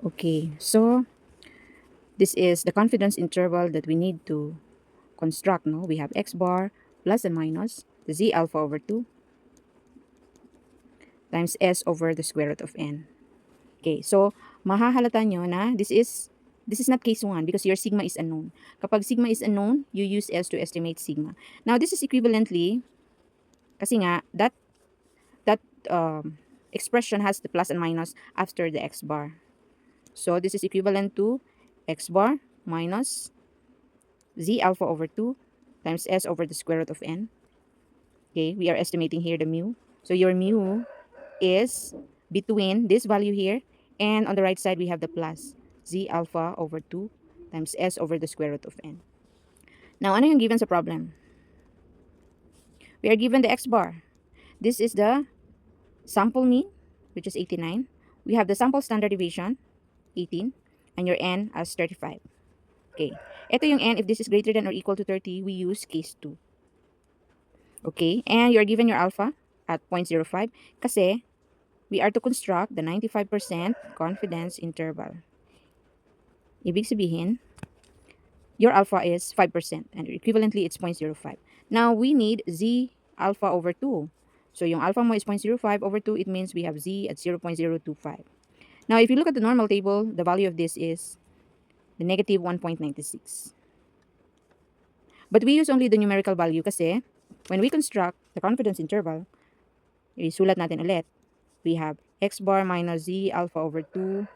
Okay, so this is the confidence interval that we need to construct. No, we have x bar plus and minus the z alpha over 2 times s over the square root of n. Okay, so mahahalata nyo na this is not case 1 because your sigma is unknown. Kapag sigma is unknown, you use s to estimate sigma. Now this is equivalently kasi nga that expression has the plus and minus after the x bar. So this is equivalent to x bar minus z alpha over 2 times s over the square root of n. Okay, we are estimating here the mu. So your mu is between this value here and on the right side we have the plus z alpha over 2 times s over the square root of n. Now, ano yung given sa problem? We are given the x bar. This is the sample mean, which is 89. We have the sample standard deviation, 18, and your n as 35. Okay. Ito yung n, if this is greater than or equal to 30, we use case 2. Okay. And you're given your alpha at 0.05 kasi we are to construct the 95% confidence interval. Ibig sabihin, your alpha is 5% and equivalently it's 0.05. Now, we need z alpha over 2. So, yung alpha mo is 0.05 over 2, it means we have z at 0.025. Now, if you look at the normal table, the value of this is the negative 1.96. But we use only the numerical value kasi when we construct the confidence interval, isulat natin ulit. We have x bar minus z alpha over 2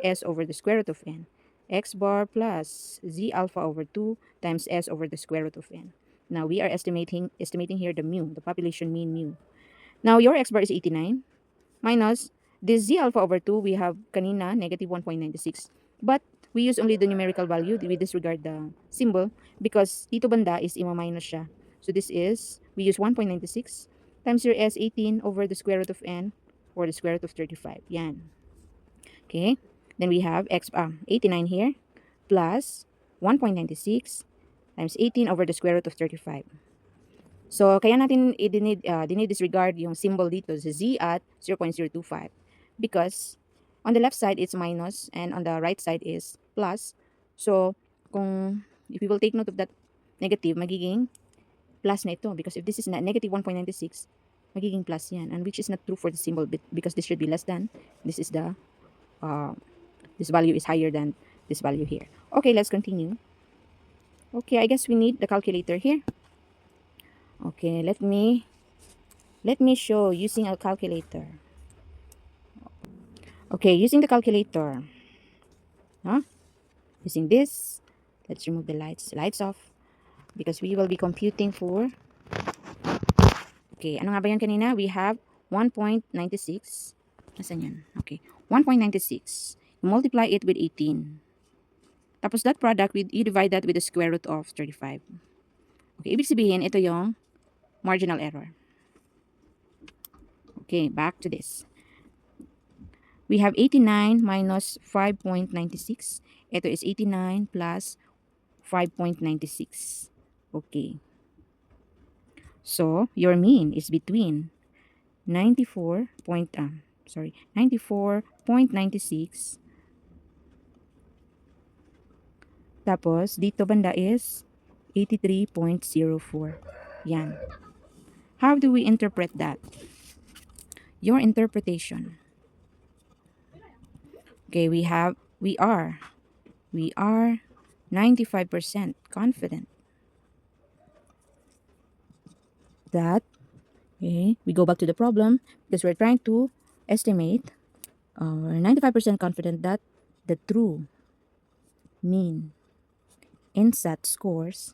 s over the square root of n. X bar plus z alpha over 2 times s over the square root of n. Now, we are estimating here the mu, the population mean mu. Now, your x bar is 89 minus this z alpha over 2, we have kanina, negative 1.96. But we use only the numerical value. We disregard the symbol because dito banda is ima-minus siya. So, this is, we use 1.96 times your s, 18 over the square root of n or the square root of 35. Yan. Okay. Then we have 89 here plus 1.96 times 18 over the square root of 35. So, kaya natin dinidisregard yung symbol dito, sa z at 0.025. Because on the left side, it's minus and on the right side is plus. So, if we will take note of that negative, magiging plus na ito. Because if this is negative 1.96, magiging plus yan. And which is not true for the symbol because this should be less than. This is the, this value is higher than this value here. Okay, let's continue. Okay, I guess we need the calculator here. Okay, let me show using a calculator. Okay, using the calculator. Using this, let's remove the lights off because we will be computing for, okay, ano nga ba yan kanina? We have 1.96. Nasaan yan? Okay, 1.96. You multiply it with 18. Tapos that product, you divide that with the square root of 35. Okay, ibig sabihin, ito yung marginal error. Okay, back to this. We have 89 minus 5.96. Ito is 89 plus 5.96. Okay. So, your mean is between 94.96. Tapos, dito banda is 83.04. Yan. How do we interpret that? Your interpretation. Okay, we are 95% confident that, okay, we go back to the problem because we're trying to estimate, we're 95% confident that the true mean INSAT scores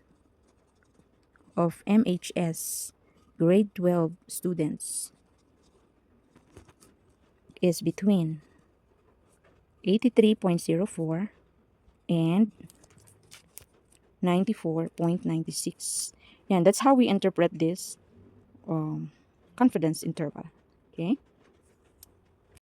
of MHS grade 12 students is between 83.04 and 94.96. Yeah, that's how we interpret this confidence interval. Okay.